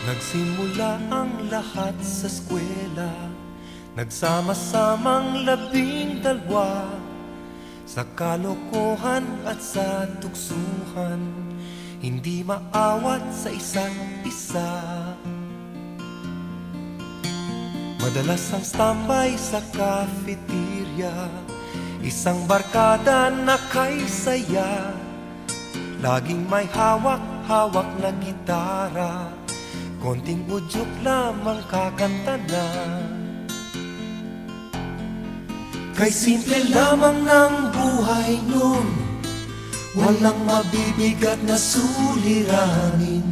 Nagsimula ang lahat sa eskwela, nagsama-samang 12 sa kalokohan at sa tuksuhan, hindi maawat sa isa't isa. Madalas ang standby sa cafeteria, isang barkada na kay saya, laging may hawak-hawak na gitara, konting udyok lamang kakanta na. Kay simple lamang ng buhay nun, walang mabibigat na suliranin.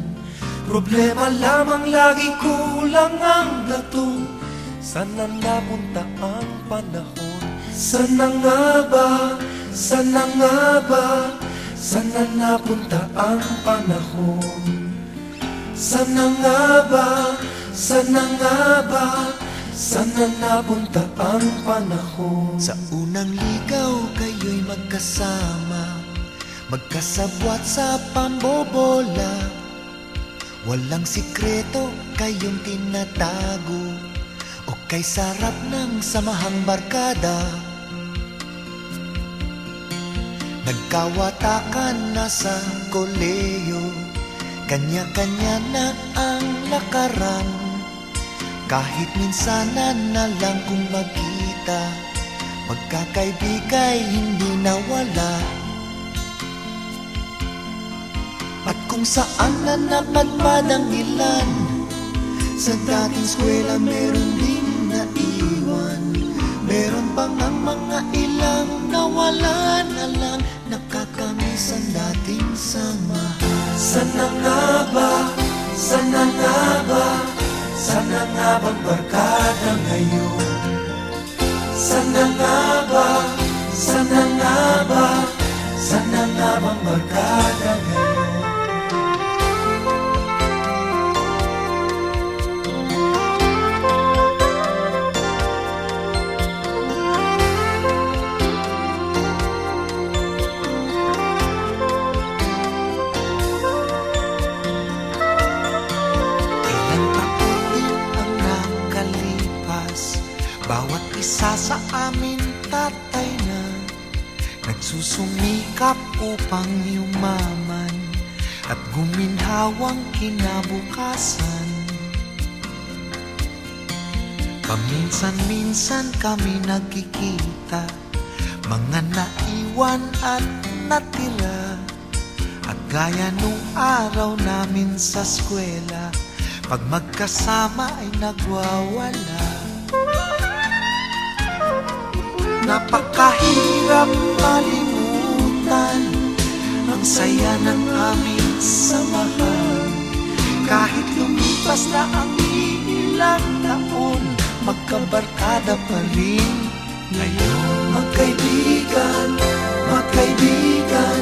Problema lamang lagi kulang ang latong. Sana napunta ang panahon? Sana nga ba? Sana nga ba? Sana napunta ang panahon? Sana nga ba? Sana nga ba? Sana napunta ang panahon? Sa unang ligaw kayo'y magkasama, magkasabwat sa pambobola. Walang sikreto kayong tinatago, o kay sarap ng samahang barkada. Nagkawatakan na sa koleyo, kanya-kanya na ang lakaran. Kahit minsanan na lang kung magkita, magkakaibigay hindi nawala. At kung saan na napadpad ang ilan, sa dating eskwela meron ding naiwan. Meron pang ang mga ilang nawala na lang, nakakamiss ang dating samahan. Sana nga ba? Sana nga ba? Sana nga bang barkada ngayon? Sana nga ba? Sana nga ba? Sana nga bang barkada ngayon? Bawat isa sa amin tatay na, nagsusumikap upang yumaman at guminhawang kinabukasan. Paminsan-minsan kami nagkikita, mga naiwan at natira. At gaya nung araw namin sa eskwela, pag magkasama ay nagwawala. Napakahirap malimutan ang saya ng aming samahan. Kahit lumipas na ang ilang taon, magkabarkada pa rin ngayon. Magkaibigan, magkaibigan,